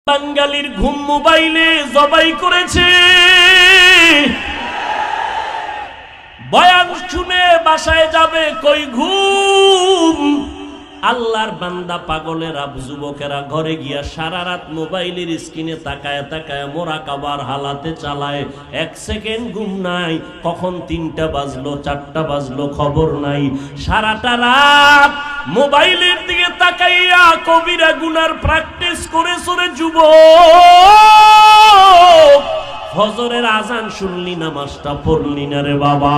বাঙালির ঘুম মোবাইলে জবাই করেছে। বয়ান শুনে বাসায় যাবে কই ঘুম। আল্লাহর বান্দা পাগলেরা যুবকেরা ঘরে গিয়া সারা রাত মোবাইলের স্ক্রিনে তাকায় তাকায় মোরাকাবার হালাতে চালায়। 1 সেকেন্ড ঘুম নাই। কখন 3টা বাজলো 4টা বাজলো খবর নাই। সারাটা রাত মোবাইলের দিকে তাকাইয়া কবিরা গুনার প্র্যাকটিস করে সরে যুবক। ফজরের আজান শুনলি নামাজটা পড়লি না রে বাবা।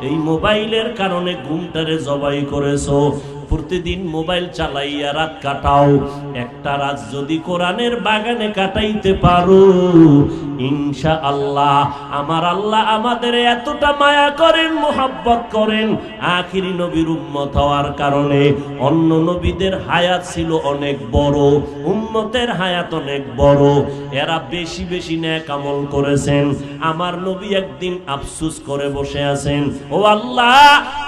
এই মোবাইলের কারণে ঘুমটারে জবাই করেছো। প্রতিদিন মোবাইল চালাইয়া রাত কাটাও। একটা রাত যদি কোরআনের বাগানে কাটাইতে পারো, ইনশাআল্লাহ আমার আল্লাহ আমাদের এতটা মায়া করেন, মোহাব্বত করেন। আখিরি নবীর উম্মত হওয়ার কারণে অন্য নবীদের হায়াত ছিল অনেক বড়, উম্মতের হায়াত অনেক বড়। এরা বেশি বেশি নেক আমল করেছেন। আমার নবী একদিন আফসোস করে বসে আছেন, ও আল্লাহ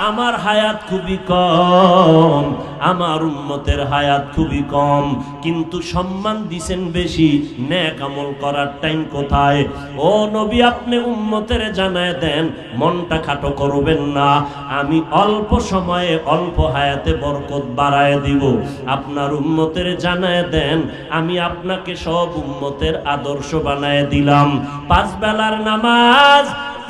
আমার হায়াত খুবই কম, আমার উম্মতের হায়াত খুবই কম, কিন্তু সম্মান দিছেন বেশি, নেক আমল করার টাইম কোথায়? ও নবী আপনি উম্মতের জানায় দেন, মনটা খাটো করবেন না। আমি অল্প সময়ে অল্প হায়াতে বরকত বাড়ায় দিব। আপনার উম্মতের জানায় দেন, আমি আপনাকে সব উম্মতের আদর্শ বানায় দিলাম। 5 বেলার নামাজ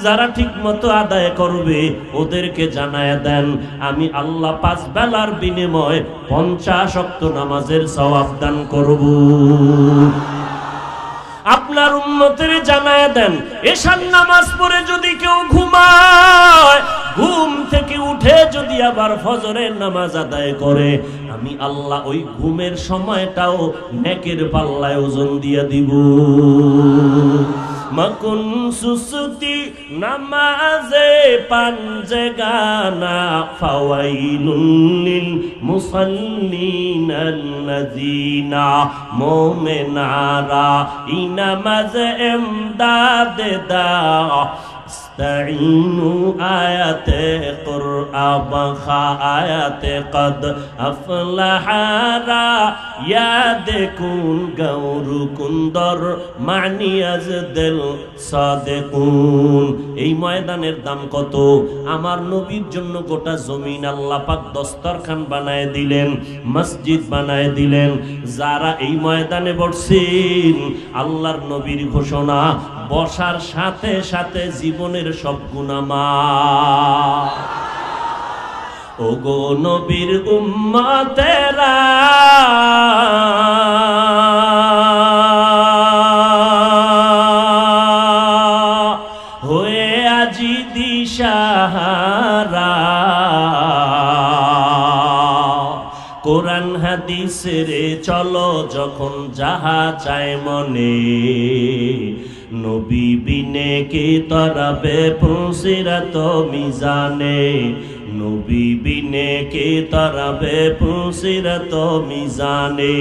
যারা ঠিক মতো আদায় করবে ওদেরকে জানায় দেন, আমি আল্লাহ 5 বেলার বিনিময়ে 50 ওয়াক্ত নামাজের সওয়াব দান করব। আপনার উম্মতের জানায় দেন, এশার নামাজ পড়ে যদি কেউ ঘুমায়, ঘুম থেকে উঠে যদি আবার ফজরের নামাজ আদায় করে, আমি আল্লাহ ওই ঘুমের সময়টাও নেকের পাল্লায় ওজন দিয়ে দিব। মকুন সুসুতি নামাজে পাঞ্জে গানা ফাওয়াইলুন লিল মুসাল্লিনাল্লাযিনা মুমিনারা ইনামাজ এমদাদ দা ইস্তাইনু আয়াতে কুরআন আয়াতে কদ আফলাহারা ইয়াদকুন গৌরুকুন্দর মানিয়াজ দিল সাদেকুন। এই ময়দানের দাম কত? আমার নবীর জন্য গোটা জমিন আল্লাহ পাক দস্তরখান বানায় দিলেন, মসজিদ বানায় দিলেন। যারা এই ময়দানে বসছেন, আল্লাহর নবীর ঘোষণা, বসার সাথে সাথে জীবনের সব গুনাহ মাফ। ওগো নবীর উম্মতেরা, হয়ে আজি দিশাহারা, কোরআন হাদিসের চলো যখন যাহা চায় মনে, নবী বিনে কে তরাবে পুসিরাত মিজানে, নবী বিনে কে তরাবে পুসিরাত মিজানে।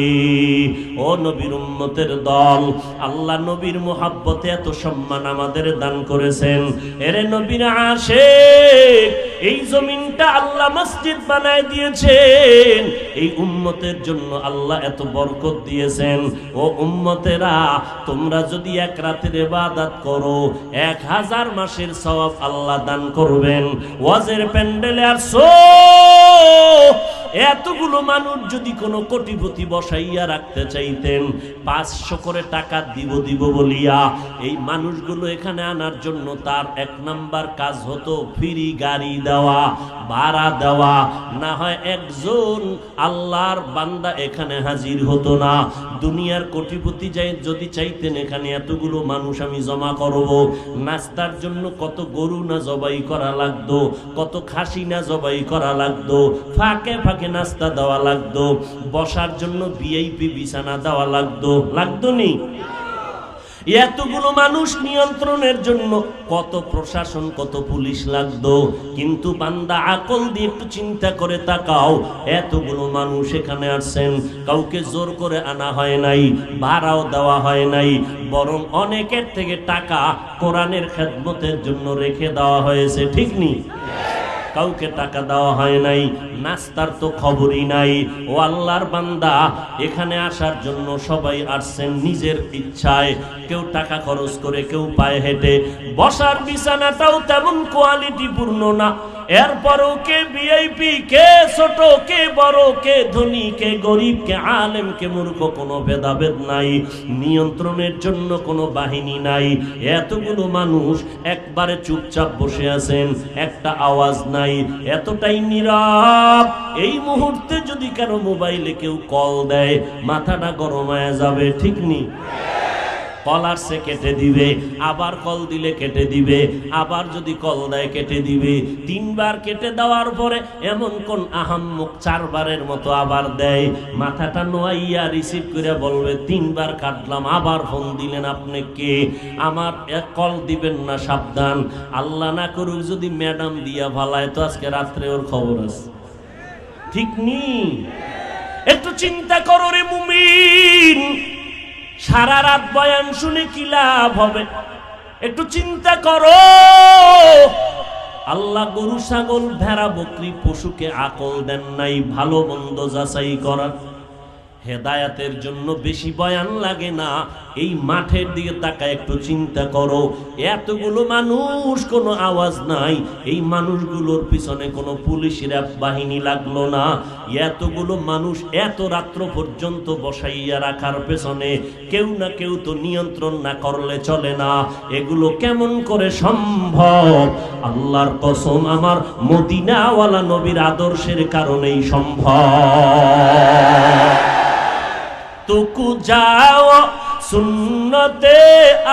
ও নবীর উম্মতের দল, আল্লাহ নবীর মুহাব্বতে এত সম্মান আমাদের দান করেছেন। এরে নবীর আশিক, এই জমিনটা আল্লাহ মসজিদ বানায় দিয়েছেন, এই উম্মতের জন্য আল্লাহ এত বরকত দিয়েছেন। ও উম্মতেরা, তোমরা যদি 1 রাতের ইবাদত করো, 1000 মাসের সওয়াব আল্লাহ দান করবেন। ওয়াজের প্যান্ডেলে আসো, এতগুলো মানুষ যদি কোনো কোটিপতি বসাইয়া রাখতে চাইতেন, 500 করে টাকা দিব বলিয়া এই মানুষগুলো এখানে আনার জন্য তার 1 নাম্বার কাজ হতো ফ্রি গাড়ি দেওয়া, ভাড়া দেওয়া। না হয় একজন আল্লাহর বান্দা এখানে হাজির হতো না। দুনিয়ার কোটিপতি যদি চাইতেন এখানে এতগুলো মানুষ আমি জমা করব, নাস্তার জন্য কত গরু না জবাই করা লাগতো, কত খাসি না জবাই করা লাগতো, ফাঁকে ফাঁকে নাস্তা দেওয়া লাগতো, বসার জন্য ভিআইপি বিছানা দেওয়া লাগতো নি? এতগুলো মানুষ নিয়ন্ত্রণের জন্য কত প্রশাসন, কত পুলিশ লাগতো। কিন্তু বান্দা আকল দিয়ে একটু চিন্তা করে তাকাও, এতগুলো মানুষ এখানে আসছেন, কাউকে জোর করে আনা হয় নাই, ভাড়াও দেওয়া হয় নাই, বরং অনেকের থেকে টাকা কোরআনের খেদমতের জন্য রেখে দেওয়া হয়েছে, ঠিক নি? কাউকে টাকা দেওয়া হয় নাই, নাস্তার তো খবরই নাই। ও আল্লাহর বান্দা, এখানে আসার জন্য সবাই আসছেন নিজের ইচ্ছায়, কেউ টাকা খরচ করে, কেউ পায়ে হেঁটে। বসার বিছানাটাও তেমন কোয়ালিটি পূর্ণ না, এরপরও কে ভিআইপি, কে ছোট, কে বড়, কে ধনী, কে গরিব, কে আলেম, কে মূর্খ, কোনো ভেদাভেদ নাই। নিয়ন্ত্রণের জন্য কোনো বাহিনী নাই। এতগুলো মানুষ একবারে চুপচাপ বসে আছেন, একটা আওয়াজ নাই, এতটাই নীরব। এই মুহূর্তে যদি কারো মোবাইলে কেউ কল দেয়, মাথাটা গরম হয়ে যাবে, ঠিক নেই? কল আসছে কেটে দিবে, আবার কল দিলে কেটে দিবে, আবার যদি কল দেয় কেটে দিবে। 3 বার কেটে দেওয়ার পরে এমন কোন আহাম্মক 4 বারের মতো আবার দেয়, মাথাটা নোয়াইয়া রিসিভ করে বলবে 3 বার কাটলাম, আবার ফোন দিলেন, আপনি কে? আমার এক কল দিবেন না, সাবধান। আল্লাহ না করুক যদি ম্যাডাম দিয়া ভালায়, তো আজকে রাত্রে ওর খবর আছে, ঠিক নি? একটু চিন্তা করো রে মুমিন, সারা রাত বয়ান শুনে কি লাভ হবে? একটু চিন্তা করো। আল্লাহ গরু, ছাগল, ভেড়া, বকরি, পশুকে আকল দেন নাই ভালো মন্দ যাচাই করার। হেদায়াতের জন্য বেশি বয়ান লাগে না। এই মাঠের দিকে তাকায় একটু চিন্তা করো, এতগুলো মানুষ, কোনো আওয়াজ নাই, এই মানুষগুলোর পিছনে কোনো পুলিশ র্যাব বাহিনী লাগলো না। এতগুলো মানুষ এত রাত্র পর্যন্ত বসাইয়া রাখার পেছনে কেউ না কেউ তো নিয়ন্ত্রণ না করলে চলে না। এগুলো কেমন করে সম্ভব? আল্লাহর কসম, আমার মদিনাওয়ালা নবীর আদর্শের কারণেই সম্ভব। তুকু যাও সুন্নতে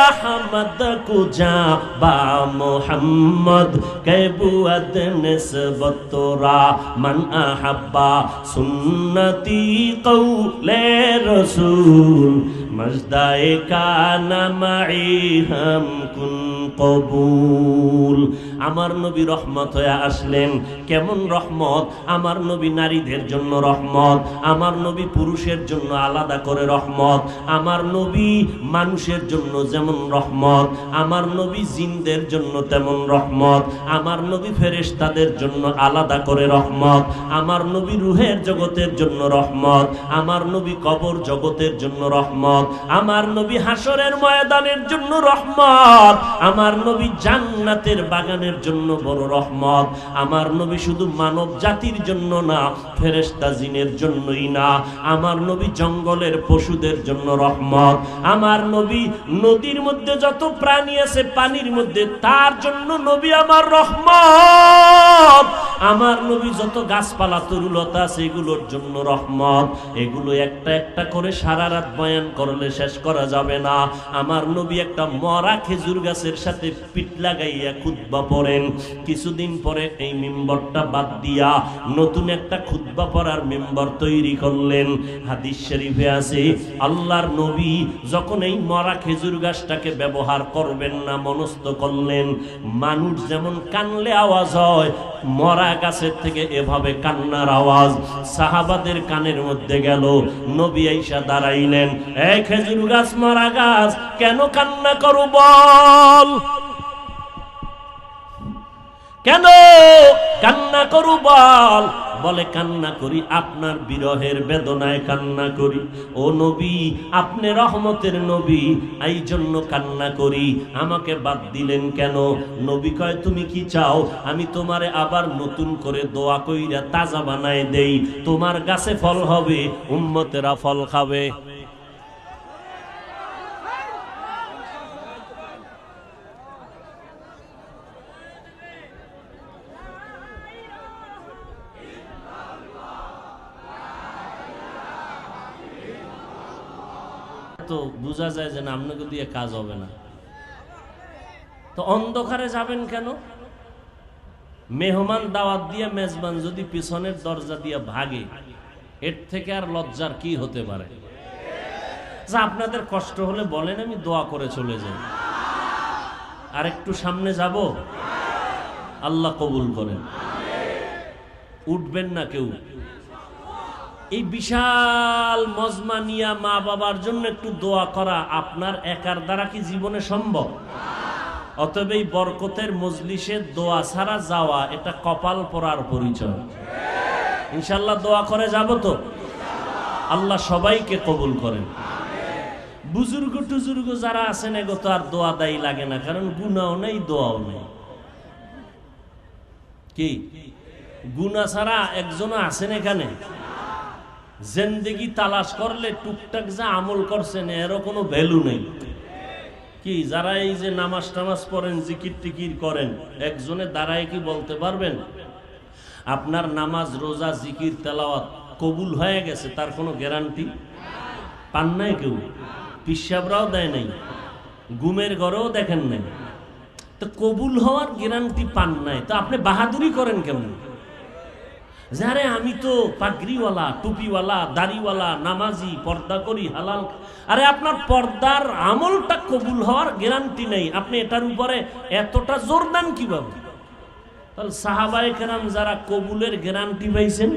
আহমদ কুজা বা মোহাম্মদ কেবুয়াদ নিসবতরা মান আহাব্বা সুন্নতি কৌলে রসুল মজদায়ে কানা মাই হাম কুন কবুল। আমার নবী রহমত হয়ে আসলেন। কেমন রহমত? আমার নবী নারীদের জন্য রহমত, আমার নবী পুরুষের জন্য আলাদা করে রহমত, আমার নবী মানুষের জন্য যেমন রহমত, আমার নবী জিনদের জন্য তেমন রহমত, আমার নবী ফেরেশতাদের জন্য আলাদা করে রহমত, আমার নবী রুহের জগতের জন্য রহমত, আমার নবী কবর জগতের জন্য রহমত, আমার নবী হাসরের ময়দানের জন্য রহমত, আমার নবী জান্নাতের বাগানের জন্য বড় রহমত। আমার নবী শুধু মানব জাতির জন্য না, ফেরেশতা জিনের জন্যই না, আমার নবী জঙ্গলের পশুদের জন্য রহমত, আমার নবী নদীর মধ্যে যত প্রাণী আছে পানির মধ্যে তার জন্য নবী আমার রহমত, আমার নবী যত গাছপালা তরুলতা আছে এগুলোর জন্য রহমত। এগুলো একটা একটা করে সারা রাত বয়ান করলে শেষ করা যাবে না। আমার নবী একটা মরা খেজুর গাছের সাথে পিঠ লাগাইয়া খুতবা পড়েন, কিছুদিন পরে এই মিম্বরটা বাদ দিয়া নতুন একটা খুতবা পড়ার মিম্বর তৈরি করলেন। হাদিস শরীফে আছে, আল্লাহর নবী যখন এই মরা খেজুর গাছটাকে ব্যবহার করবেন না মনস্থ করলেন, মানুষ যেমন কানলে আওয়াজ হয়, মরা গাছের থেকে এভাবে কান্নার আওয়াজ সাহাবাদের কানের মধ্যে গেল। নবী আইসা দাঁড়াইলেন, এই খেজুর গাছ, মরা গাছ, কেন কান্না করো বল? কেন কান্না করু বল? বলে, কান্না করি আপনার বিরহের বেদনায় কান্না করি। ও নবী, আপনি রহমতের নবী, এই জন্য কান্না করি। আমাকে বাদ দিলেন কেন? নবী কয়, তুমি কি চাও আমি তোমারে আবার নতুন করে দোয়া কইরা তাজা বানায় দেই? তোমার গাছে ফল হবে, উম্মতেরা ফল খাবে। তো বোঝা যায় যে না, আপনাকে দিয়ে কাজ হবে না। তো অন্ধকারে যাবেন কেন? মেহমান দাওয়াত দিয়ে মেজবান যদি পিছনের দরজা দিয়ে ভাগে, এর থেকে আর লজ্জার কি হতে পারে? যা আপনাদের কষ্ট হলে বলেন, আমি দোয়া করে চলে যাই। আর একটু সামনে যাব, আল্লাহ কবুল করেন। উঠবেন না কেউ। এই বিশাল মজমা নিয়া মা বাবার জন্য একটু দোয়া করা আপনার একার দ্বারা কি জীবনে সম্ভব? অতএব এই বরকতের মজলিসে দোয়া ছাড়া যাওয়া এটা কপাল পোড়ার পরিচয়। ইনশাআল্লাহ দোয়া করে যাব তো? আল্লাহ সবাইকে কবুল করেন। বুজুর্গ টুজুর্গ যারা আছেন এগো তো আর দোয়া দায়ী লাগে না, কারণ গুনাও নেই দোয়াও নেই। কি গুনাহ ছাড়া একজনও আছেন এখানে? জিন্দেগি তালাশ করলে টুকটাক যা আমল করছেন এর কোনো ভ্যালু নেই। কি যারা এই যে নামাজ টামাজ পড়েন, জিকির টিকির করেন, একজনে দাঁড়ায় কি বলতে পারবেন আপনার নামাজ রোজা জিকির তেলাওয়াত কবুল হয়ে গেছে? তার কোনো গ্যারান্টি পান নাই কেউ। পিসাবরাও দেয় নাই, ঘুমের ঘরেও দেখেন নাই, তো কবুল হওয়ার গ্যারান্টি পান নাই। তো আপনি বাহাদুরি করেন কেমন? যারে আমি তো পাগড়িওয়ালা, টুপিওয়ালা, দাড়িওয়ালা, নামাজি, পর্দা করি, হালাল। আরে আপনার পর্দার আমলটা কবুল হওয়ার গ্যারান্টি নেই, আপনি এটার উপরে এতটা জোর দেন কিভাবে? তাহলে সাহাবায়ে কেরাম যারা কবুলের গ্যারান্টি পাইছেন,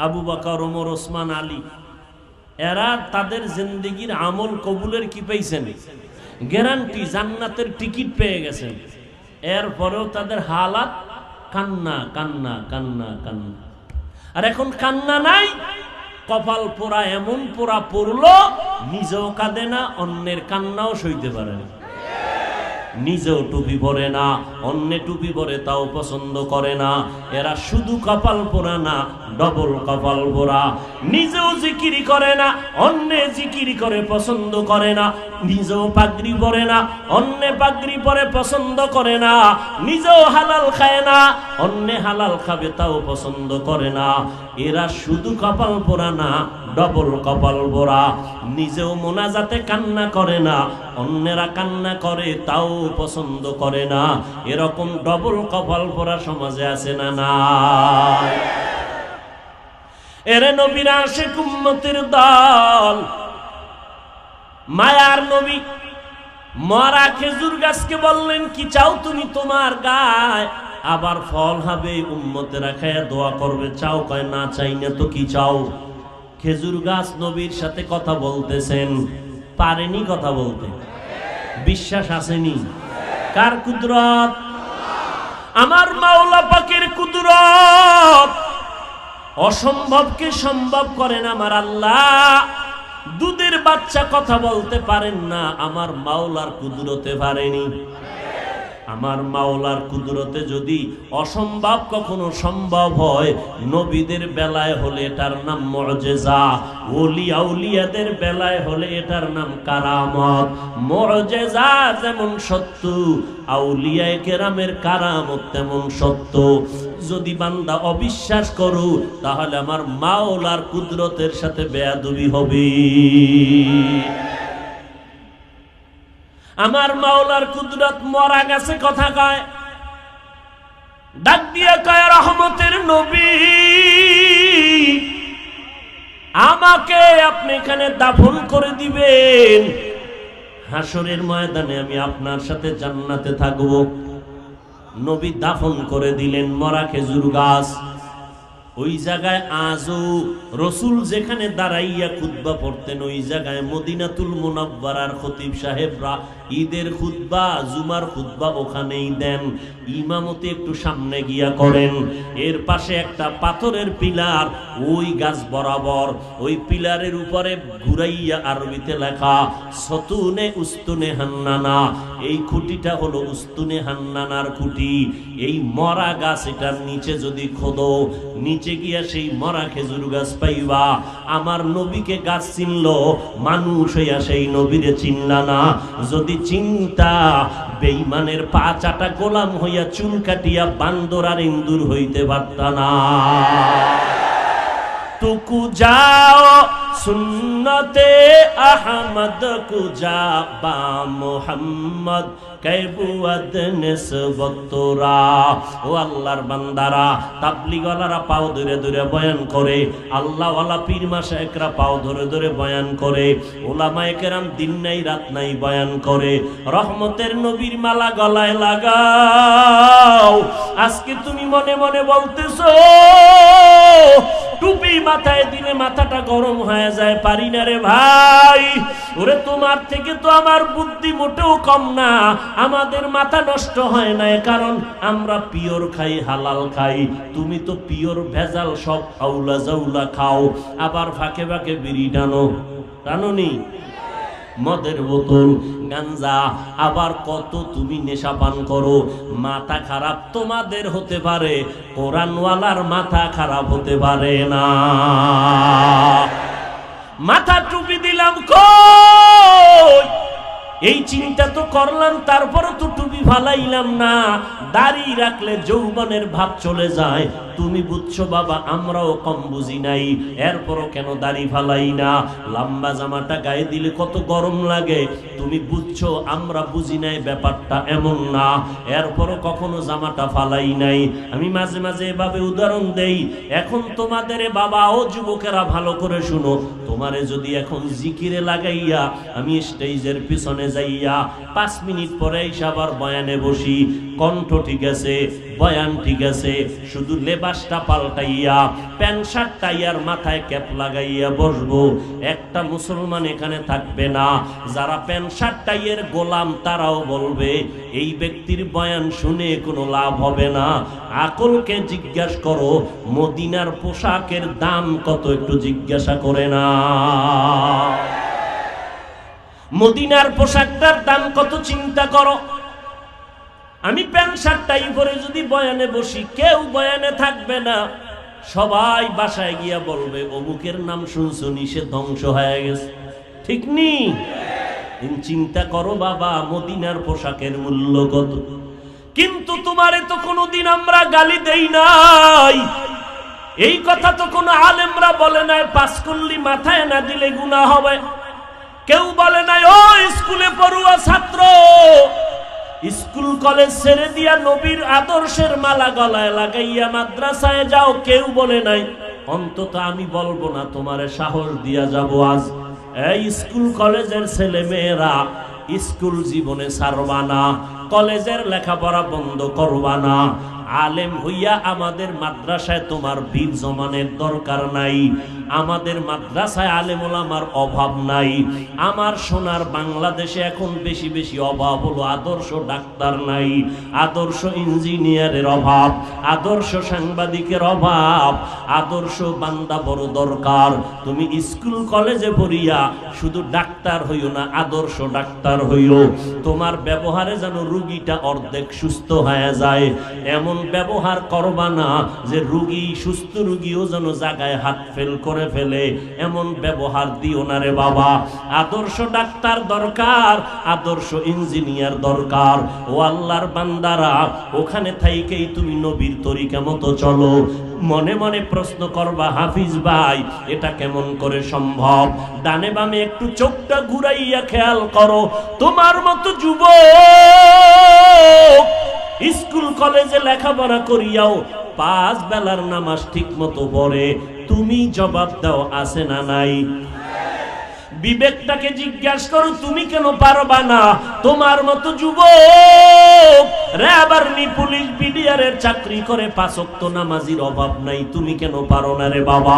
আবু বকর, ওমর, ওসমান, আলী, এরা তাদের জিন্দেগির আমল কবুলের কি পাইছেন? গ্যারান্টি, জান্নাতের টিকিট পেয়ে গেছেন। এরপরেও তাদের হালাত কান্না কান্না কান্না কান্না। আর এখন কান্না নাই, কপাল পোড়া, এমন পোড়া পড়লো নিজেও কাঁদে না, অন্যের কান্নাও সইতে পারে না। নিজেও টুপি পরে না, অন্য টুপি পরে তাও পছন্দ করে না। এরা শুধু কপাল পোড়া না, ডবল কপাল পোড়া। নিজেও জিকিরি করে না, অন্য জিকিরি করে পছন্দ করে না। নিজেও পাগড়ি পরে না, অন্য পাগড়ি পরে পছন্দ করে না। নিজেও হালাল খায় না, অন্য হালাল খাবে তাও পছন্দ করে না। এরা শুধু কপাল পোড়া না, ডবল কপাল পোড়া। নিজেও মোনাজাতে কান্না করে না, অন্যেরা কান্না করে তাও পছন্দ করে না। এরকম ডবল কপাল পোড়া সমাজে আছে না নাই? এরে নবীর আশিক উম্মতের দল, মায়ার নবী মরা খেজুর গাছকে বললেন, কি চাও তুমি তোমার গায়ে? আবার ফল হবে, উম্মতেরা খায়া দোয়া করবে, চাও? কয় না চাই না, তো কি চাও? খেজুর গাছ নবীর সাথে কথা বলতেছেন, পারেনি কথা বলতে, বিশ্বাস আসেনি। কার কুদরত? আমার মাওলা পাকের কুদরত। অসম্ভবকে সম্ভব করেন আমার আল্লাহ। দুধের বাচ্চা কথা বলতে পারেন না, আমার মাওলার কুদরতে পারেনি। আমার মাওলার কুদরতে যদি অসম্ভব কখনো সম্ভব হয়, নবীদের বেলায় হলে এটার নাম মুআজিজা, ওলি আউলিয়াদের বেলায় হলে এটার নাম কারামত। মুআজিজা যেমন সত্য, আউলিয়ায়ে কেরামের কারামত তেমন সত্য। যদি বান্দা অবিশ্বাস করো, তাহলে আমার মাওলার কুদরতের সাথে বেয়াদবি হবে। আমার মাওলার কুদরত মরা গেছে কথা কয়, ডাক দিয়ে কয়, রহমতের নবী, আমাকে আপনি এখানে দাফন করে দিবেন, হাসরের ময়দানে আমি আপনার সাথে জান্নাতে থাকব। নবী দাফন করে দিলেন মরা খেজুর গাছ। ওই জায়গায় আজও রসুল যেখানে দাঁড়াইয়া খুতবা পড়তেন, ওই জায়গায় মদিনাতুল মুনাওয়ারার খতিব সাহেবরা ঈদের খুতবা, জুমার খুতবা ওখানেই দেন। ইমামতি একটু সামনে গিয়া করেন। এর পাশে একটা পাথরের পিলার, ওই গাছ বরাবর, ওই পিলারের উপরে ঘুরাইয়া আরবিতে লেখা সতুনে উস্তুনে হান্নানা। এই খুঁটিটা হলো উস্তুনে হান্নানার খুঁটি। এই মরা গাছ, এটার নিচে যদি খোদো, নিচে গিয়া সেই মরা খেজুর গাছ পাইবা। আমার নবীকে গাছ চিনল, মানুষ হইয়া সেই নবীরে চিনলা না। যদি চিন্তা, বেঈমানের পা চাটা গোলাম হইয়া চুল কাটিয়া বান্দর আর ইন্দুর হইতে পারতা না। তুকু যাও সুন্নতে আহমদ কুজা বা মুহাম্মদ কাইবুয়াদ নিসবত তোরা। ও আল্লাহর বান্দারা, তাবলীগওয়ালারা পাও ধরে ধরে বয়ান করে, আল্লাহওয়ালা পীর মাশায়েখরা পাও ধরে ধরে বয়ান করে, উলামায়ে কেরাম দিন নাই রাত নাই বয়ান করে। রহমতের নবীর মালা গলায় লাগাও। আজকে তুমি মনে মনে বলতেছো টুপি মাথায় দিলে মাথাটা গরম হয়ে যায়, পারি না রে ভাই। ওরে তোমার থেকে তো আমার বুদ্ধি মোটেও কম না, আমাদের মাথা নষ্ট হয় না, কারণ আমরা পিওর খাই, হালাল খাই। তুমি তো পিওর ভেজাল সব আউলা জাউলা খাও, আবার ফাঁকে ফাঁকে বিড়ি টানো, টানোনি? মদের বোতল, গাঞ্জা, আবার কত তুমি নেশা পান করো। মাথা খারাপ তোমাদের হতে পারে, কোরআনওয়ালার মাথা খারাপ হতে পারে না। মাথা টুপি দিলাম কই, এই চিন্তা তো করলাম, তারপরও তো টুপি ফালাইলাম না। দাড়ি রাখলে যৌবনের ভাব চলে যায়। তুমি বুঝছো বাবা, আমরাও কম বুঝি নাই, এরপরও কেন দাড়ি ফালাই না? লম্বা জামাটা গায়ে দিলে কত গরম লাগে, তুমি বুঝছো, আমরা বুঝি নাই ব্যাপারটা এমন না, এরপরও কখনো জামাটা ফালাই নাই। আমি মাঝে মাঝে এভাবে উদাহরণ দেই। এখন তোমাদের বাবা ও যুবকেরা ভালো করে শুনো, তোমারে যদি এখন জিকিরে লাগাইয়া আমি স্টেজের পিছনে যাইয়া 5 মিনিট পরে এসে আবার বয়ানে বসি, কণ্ঠ ঠিক আছে, বয়ান ঠিক আছে, শুধু লেবাসটা পাল্টাইয়া প্যান্ট শার্ট টাইয়ার মাথায় ক্যাপ লাগাইয়া বসবো, একটা মুসলমান এখানে থাকবে না। যারা প্যান্ট শার্ট টাইয়ের গোলাম তারাও বলবে এই ব্যক্তির বয়ান শুনে কোনো লাভ হবে না। আকলকে জিজ্ঞাসা করো, মদিনার পোশাকের দাম কত একটু জিজ্ঞাসা করে না। মদিনার পোশাকটার দাম কত চিন্তা করো। আমি প্যান্ট শার্ট টাই পরে যদি বয়ানে বসি, কেউ বয়ানে থাকবে না, সবাই বাসায় গিয়া বলবে অমুকের নাম শুনছো নি, সে ধ্বংস হয়ে গেছে, ঠিক নি? চিন্তা করো বাবা, মদিনার পোশাকের মূল্য কত। কিন্তু তোমারে তো কোনোদিন আমরা গালি দেই নাই, এই কথা তো কোনো আলেমরা বলে নাই 5 কুল্লি মাথায় না দিলে গুনাহ হবে। কেউ বলে নাই ও স্কুলে পড়ুয়া ছাত্র, স্কুল কলেজ ছেড়ে দিয়া নবীর আদর্শের মালা গলায় লাগাইয়া মাদ্রাসায় যাও, কেউ বলে নাই। অন্তত আমি বলবো না, তোমারে সাহস দিয়া যাব আজ, এই স্কুল কলেজের ছেলে মেয়েরা স্কুল জীবনে ছাড়বা না, কলেজের লেখাপড়া বন্ধ করবা না। আলেম হইয়া আমাদের মাদ্রাসায় তোমার বীর জমানের দরকার নাই, আমাদের মাদ্রাসায় আলেম ওলামার অভাব নাই। আমার সোনার বাংলাদেশে এখন বেশি বেশি অভাব হলো আদর্শ ডাক্তার নাই, আদর্শ ইঞ্জিনিয়ারের অভাব, আদর্শ সাংবাদিকের অভাব, আদর্শ বান্দা বড় দরকার। তুমি স্কুল কলেজে পড়িয়া শুধু ডাক্তার হইও না, আদর্শ ডাক্তার হইও। তোমার ব্যবহারে যেন রুগীটা অর্ধেক সুস্থ হয়ে যায়, এমন ব্যবহার করবা না যে রুগী, সুস্থ রুগীও যেন জায়গায় হাত ফেল করে ফেলে, এমন ব্যবহার দিও না রে বাবা। আদর্শ ডাক্তার দরকার, আদর্শ ইঞ্জিনিয়ার দরকার। ও আল্লাহর বান্দারা, ওখানে থাইকেই তুমি নবীর তরিকা মতো চলো। মনে মনে প্রশ্ন করবা, হাফিজ ভাই এটা কেমন করে সম্ভব? ডানে বামে একটু চোখটা ঘুরাইয়া খেয়াল করো, তোমার মতো যুবক স্কুল কলেজে লেখাপড়া করিয়াও 5 বেলার নামাজ ঠিক মতো পড়ে, তুমি জবাব দাও আছে না নাই? বিবেকটাকে জিজ্ঞাসা করো, তুমি কেন পারবা না? তোমার মতো যুবক র্যাব আর্মি পুলিশ বিডিআরের চাকরি করে 5 ওয়াক্ত নামাজির অভাব নাই, তুমি কেন পারো না রে বাবা?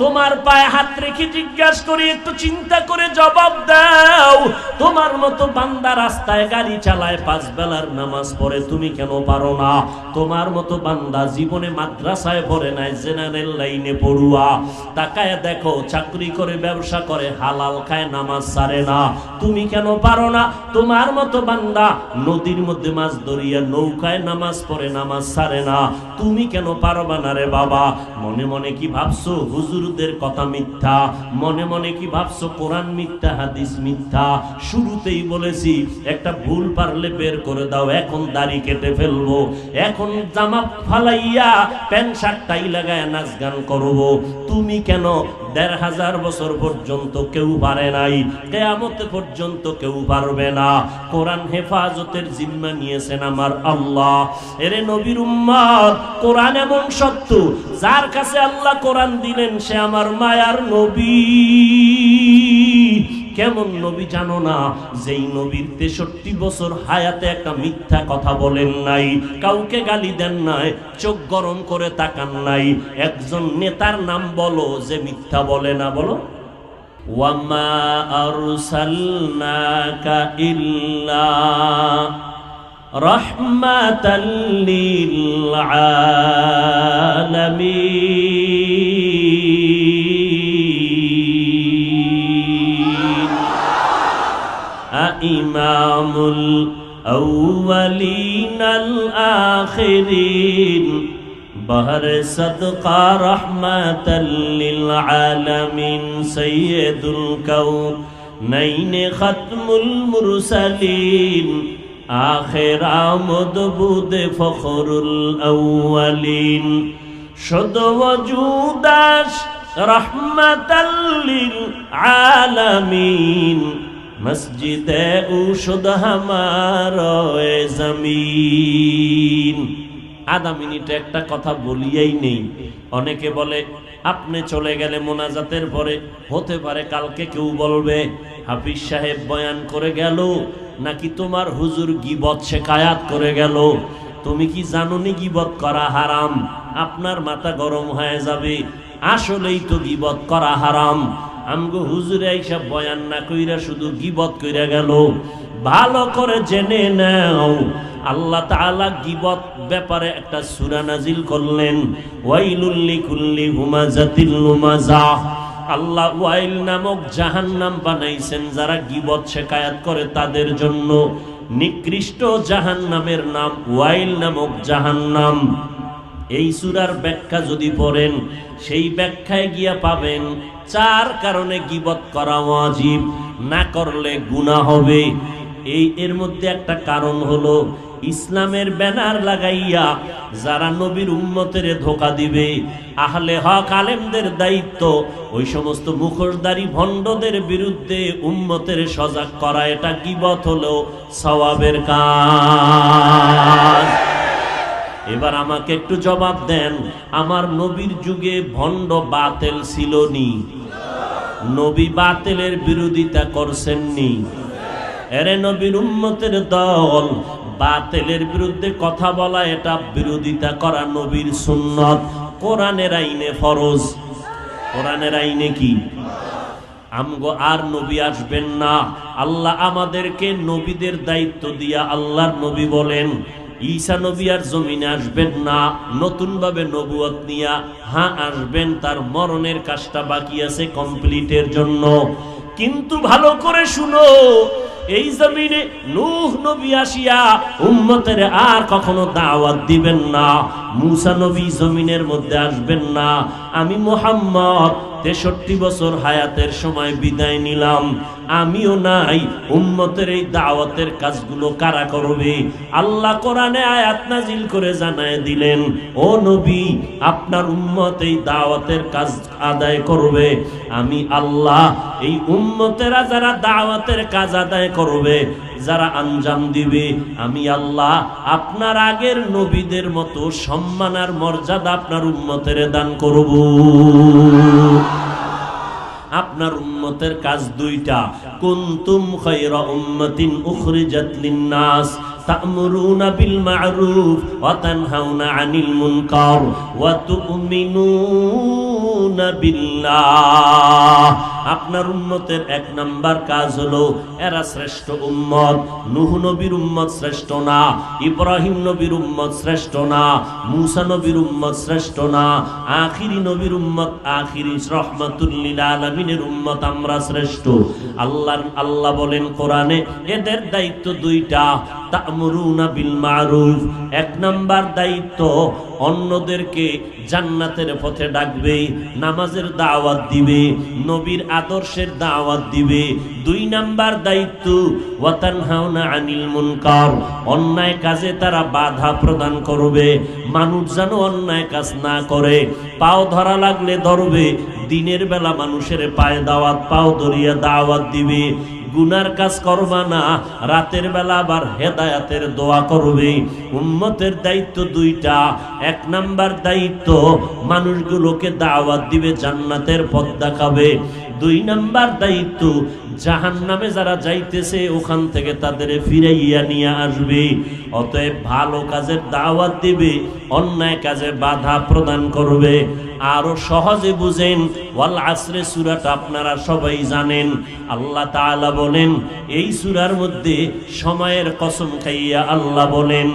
তোমার পায়ে হাত রেখে জিজ্ঞাসা করি, একটু চিন্তা করে জবাব দাও। তোমার মতো বান্দা রাস্তায় গাড়ি চালায় 5 বেলার নামাজ পড়ে, তুমি কেন পারো না? তোমার মতো বান্দা জীবনে মাদ্রাসায় পড়ে নাই, জেনারেল লাইনে পড়ুয়া, তাকায় দেখো চাকরি করে ব্যবসা করে হালাল খায়, নামাজ ছাড়ে না, তুমি কেন পারো না? তোমার মতো বান্দা নদীর মধ্যে মাছ ধরিয়া নৌকায় নামাজ পড়ে, নামাজ ছাড়ে না, তুমি কেন পারবা না রে বাবা? মনে মনে কি ভাবছো হুজুরদের কথা মিথ্যা? মনে মনে কি ভাবছো কোরআন মিথ্যা, হাদিস মিথ্যা? শুরুতেই বলেছি একটা ভুল পারলে বের করে দাও, এখন দাড়ি কেটে ফেলবো, এখন জামা ফালাইয়া প্যান্ট শার্ট টাই লাগায় নাচ গান করবো। তুমি কেন? 1500 বছর পর্যন্ত কেউ পারে নাই, কিয়ামত পর্যন্ত কেউ পারবে না। কোরআন হেফাজতের জিম্মা নিয়েছেন আমার আল্লাহ। এরে নবীর উম্মত, কোরআন এমন সত্য, যার কাছে আল্লাহ কোরআন দিলেন সে আমার মায়ার নবী। কেমন নবী জানো না? যেই নবীর 63 বছর হায়াতে একটা মিথ্যা কথা বলেন নাই, কাউকে গালি দেন নাই, চোখ গরম করে তাকান নাই। একজন নেতার নাম বলো যে মিথ্যা বলে না, বলো। ওয়ামা আরসালনাকা ইল্লা রাহমাতাল লিল আলামিন ইমামুল আউয়ালিন আল আখিরিন बहर सदका रहमतल लिल आलमीन सय्यदुल कौनैन खत्मुल मुरसलीन आखिर आमद बुद फखरुल अव्वलीन शुद्ध वजूदाश रहमतल लिल आलमीन मस्जिद उशुद हमारा जमीन। आधा मिनिट একটা কথা বলিয়েই নেই। অনেকে বলে আপনি চলে গেলে মোনাজাতের পরে হতে পারে কালকে কেউ বলবে হাফিজ সাহেব বয়ান করে গেল, নাকি তোমার হুজুর গীবত শিকায়াত করে গেল। তুমি কি জানোনি গীবত করা হারাম? আপনার মাথা গরম হয়ে যাবে। আসলেই তো গীবত করা হারাম। আমগো হুজুরে এইসব বয়ান না কইরা শুধু গীবত কইরা গেল। ভালো করে জেনে নাও, আল্লাহ তাআলা গীবত ব্যাপারে একটা সূরা নাজিল করলেন, ওয়াইলুল লিকুল্লি হুমাযাতিল লুমাযা। আল্লাহ ওয়াইল নামক জাহান্নাম বানাইছেন যারা গীবত শিকায়াত করে তাদের জন্য। নিকৃষ্ট জাহান্নামের নাম ওয়াইল নামক জাহান্নাম। এই সূরার ব্যাখ্যা যদি পড়েন, সেই ব্যাখ্যায় গিয়া পাবেন 4 কারণে গীবত করা ওয়াজিব, না করলে গুনাহ হবে। এর মধ্যে একটা কারণ হলো ইসলামের ব্যানার লাগাইয়া যারা নবীর উম্মতের ধোঁকা দিবে। আহলে হক আলেমদের দায়িত্ব ওই সমস্ত মুখোশধারী ভণ্ডদের বিরুদ্ধে উম্মতের সজাগ করা। এটা গীবত হলো সওয়াবের কাজ। এবার আমাকে একটু জবাব দেন, আমার নবীর যুগে ভণ্ড বাতিল ছিল নি? নবী বাতিলের বিরোধিতা করছেননি? এরে নবীর উম্মতের দল, বাতিলের বিরুদ্ধে কথা বলা এটা বিরোধিতা করা নবীর সুন্নত, কোরআনের আইনে ফরজ। কোরআনের আইনে কি? আমগো আর নবী আসবেন না। আল্লাহ আমাদেরকে নবীদের দায়িত্ব দিয়া আল্লাহর নবী বলেন ঈসা নবী আর জমিনে আসবেন না নতুন ভাবে নবুয়ত নিয়া। হ্যাঁ আসবেন, তার মরণের কাজটা বাকি আছে কমপ্লিটের জন্য। কিন্তু ভালো করে শুনো, এই জমিনে নূহ নবী আসিয়া উম্মতের আর কখনো দাওয়াত দিবেন না। মুসা নবী জমিনের মধ্যে আসবেন না। আমি মুহাম্মদ 63 বছর হায়াতের সময় বিদায় নিলাম, আমিও নাই। উম্মতের এই দাওয়াতের কাজগুলো কারা করবে? আল্লাহ কোরআনে আয়াত নাজিল করে জানায় দিলেন, ও নবী আপনার উম্মত এই দাওয়াতের কাজ আদায় করবে। আমি আল্লাহ এই উম্মতেরা যারা দাওয়াতের কাজ আদায় করবে, যারা আঞ্জাম দিবে, আমি আল্লাহ আপনার আগের নবীদের মতো সম্মান আর মর্যাদা আপনার উম্মতের দান করব। আপনার উম্মতের কাজ দুইটা, কুনতুম খায়রা উম্মাতিন উখরিজাত লিন-নাস তা'মুরুনা বিল মা'রুফ ওয়া তানহাউনা আনিল মুনকার ওয়া তু'মিনুনা বিল্লাহ। আপনার উম্মতের 1 নাম্বার কাজ হলো এরা শ্রেষ্ঠ উম্মত। নূহ নবীর উম্মত শ্রেষ্ঠ না, ইব্রাহিম নবীর উম্মত শ্রেষ্ঠ না, মুসা নবীর উম্মত শ্রেষ্ঠ না, আখিরি নবীর উম্মত, আখিরি রাহমাতুল লিল আলামিনের উম্মত আমরা শ্রেষ্ঠ। আল্লাহ বলেন কোরআনে এদের দায়িত্ব দুইটা, তা'মুরুনা বিল মা'রুফ। 1 নাম্বার দায়িত্ব অন্যদেরকে জান্নাতের পথে ডাকবে, নামাজের দাওয়াত দিবে, নবীর আদর্শের দাওয়াত দিবে। 2 নাম্বার দায়িত্ব ওয়া তানহাউনা আনিল মুনকার, অন্যায় কাজে তারা বাধা প্রদান করবে। মানুষ যেন অন্যায় কাজ না করে, পাও ধরা লাগলে ধরবে। দিনের বেলা মানুষের পায়ে দাওয়াত, পাও ধরিয়া দাওয়াত দিবে। গুনার কাজ করবা না, রাতের বেলা আবার হেদায়েতের দোয়া করবে। উম্মতের দায়িত্ব দুইটা। 1 নাম্বার দায়িত্ব মানুষগুলোকে দাওয়াত দিবে, জান্নাতের পথ দেখাবে। 2 নাম্বার দায়িত্ব জাহান্নামে যারা যাইতেছে ওখান থেকে তাদের ফিরাইয়া নিয়ে আসবে। অতএব ভালো কাজের দাওয়াত দিবে, অন্যায় কাজে বাধা প্রদান করবে। আরো সহজে বুঝেন, ওয়াল আসরে সূরাটা আপনারা সবাই জানেন। আল্লাহ তাআলা বলেন এই সূরার মধ্যে সময়ের কসম খাইয়া আল্লাহ বলেন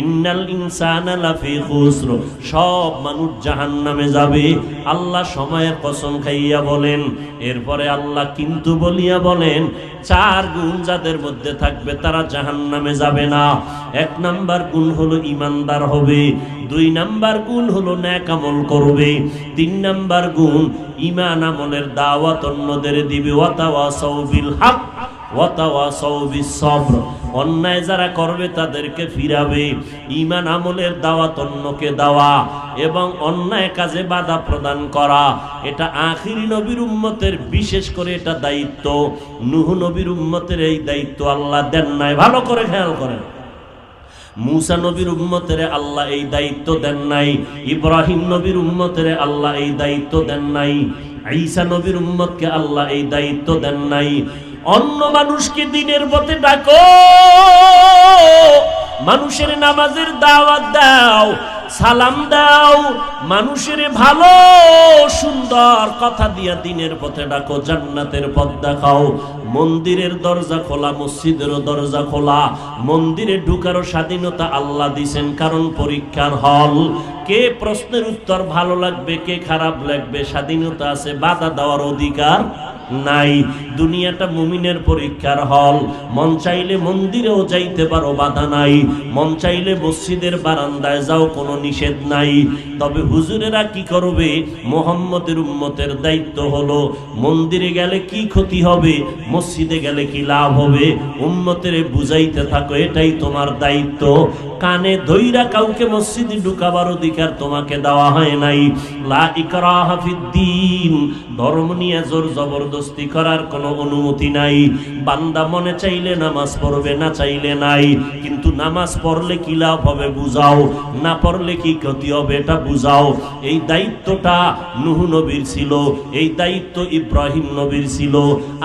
ইন্নাল ইনসানা লাফি খুসর, সব মানুষ জাহান্নামে যাবে। আল্লাহ সময়ের কসম খাইয়া বলেন। এরপরে আল্লাহ কিন্তু বলিয়া বলেন 4 গুণ যাদের মধ্যে থাকবে তারা জাহান্নামে যাবে না। 1 নাম্বার গুণ হলো ঈমানদার হবে, 2 নাম্বার গুণ হলো নেক আমল করবে, 3 নাম্বার গুণ ঈমান আমলের দাওয়াত অন্যদের দিবে। ওয়াতাওয়াসাউ বিল হক ওয়াতাওয়াসাউ বিস সবর, অন্যায় যারা করবে তাদেরকে ফিরাবে, ঈমান আমলের দাওয়াত অন্যকে দেওয়া এবং অন্যায় কাজে বাধা প্রদান করা। এটা আখিরি নবীর উম্মতের বিশেষ করে এটা দায়িত্ব। নূহ নবীর উম্মতের এই দায়িত্ব আল্লাহ দেন নাই, ভালো করে খেয়াল করেন। মুসা নবীর উম্মতের আল্লাহ এই দায়িত্ব দেন নাই, ইব্রাহিম নবীর উম্মতের আল্লাহ এই দায়িত্ব দেন নাই, ঈসা নবীর উম্মতকে আল্লাহ এই দায়িত্ব দেন নাই। অন্য মানুষকে দ্বীনের পথে ডাকো, মানুষের নামাজের দাওয়াত দাও, সালাম দাও, মানুষের ভালো সুন্দর কথা দিয়া দ্বীনের পথে ডাকো, জান্নাতের পথ দেখাও। মন্দিরের দরজা খোলা, মসজিদের দরজা খোলা। মন্দিরে ঢুকারও স্বাধীনতা আল্লাহ দিয়েছেন, কারণ পরীক্ষার হল। কে প্রশ্নের উত্তর ভালো লাগবে, কে খারাপ লাগবে, স্বাধীনতা আছে, বাধা দেওয়ার অধিকার নাই। দুনিয়াটা মুমিনের পরীক্ষার হল। মন চাইলে মন্দিরেও যাইতে পারো, বাধা নাই। মন চাইলে মসজিদের বারান্দায় যাও, কোনো নিষেধ নাই। তবে হুজুরেরা কি করবে? মুহাম্মদের উম্মতের দায়িত্ব হলো মন্দিরে গেলে কি ক্ষতি হবে, মসজিদে গেলে কি লাভ হবে, উম্মতের বুঝাইতে থাকো, এটাই তোমার দায়িত্ব। কানে ধইরা কাউকে মসজিদে ঢুকাবার অধিকার তোমাকে দেওয়া হয় নাই। লা ইকরাহা ফিদ্দীন, ধর্ম নিয়ে জোর জবরদস্তি করার কোনো অনুমতি নাই। বান্দা মনে চাইলে নামাজ পড়বে, না চাইলে নাই। কিন্তু নামাজ পড়লে কি লাভ হবে বুঝাও, না পড়লে কি ক্ষতি হবে এটা বুঝাও। এই দায়িত্বটা নূহ নবীর ছিল, এই দায়িত্ব ইব্রাহিম নবীর ছিল।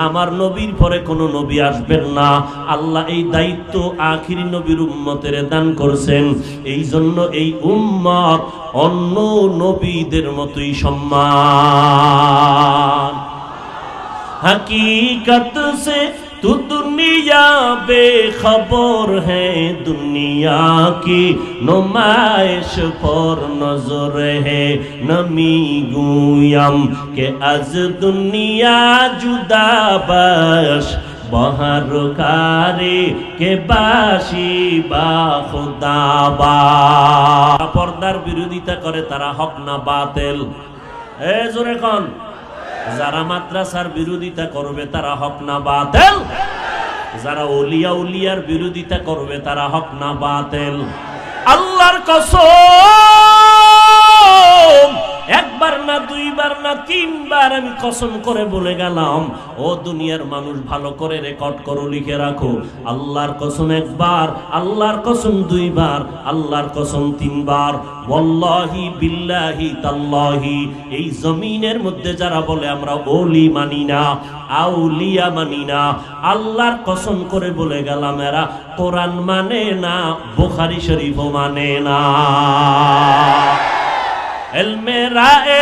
আমার নবীর পরে কোনো নবী আসবেন না। আল্লাহ এই দায়িত্ব আখিরি নবীর উম্মতের দান করছেন। এই জন্য এই উম্মত অন্য নবীদের মতোই সম্মান। हकीकत से तू दुनिया बेखबर है, दुनिया की नुमाइश पर नजर है। नमी गुयम के अज दुनिया जुदा बश, बहर कारे के बाशी बा खुदा बा। पर्दार বিরোধিতা করে তারা হক না বাতিল? এ জোরে কোন? যারা মাদ্রাসার বিরোধিতা করবে তারা হক না বাতিল? যারা ওলিয়া উলিয়ার বিরোধিতা করবে তারা হক না বাতিল? আল্লাহর কসম, একবার না দুইবার না তিনবার আমি কসম করে বলে গেলাম। ও দুনিয়ার মানুষ ভালো করে রেকর্ড করো, লিখে রাখো। আল্লাহর কসম একবার, আল্লাহর কসম দুইবার, আল্লাহর কসম তিনবার। ওয়াল্লাহি বিল্লাহি তাল্লাহি, এই জমিনের মধ্যে যারা বলে আমরা ওলি মানি না, আউলিয়া মানি না, আল্লাহর কসম করে বলে গেলাম এরা কোরআন মানে না, বুখারী শরীফও মানে না। इल्मे राए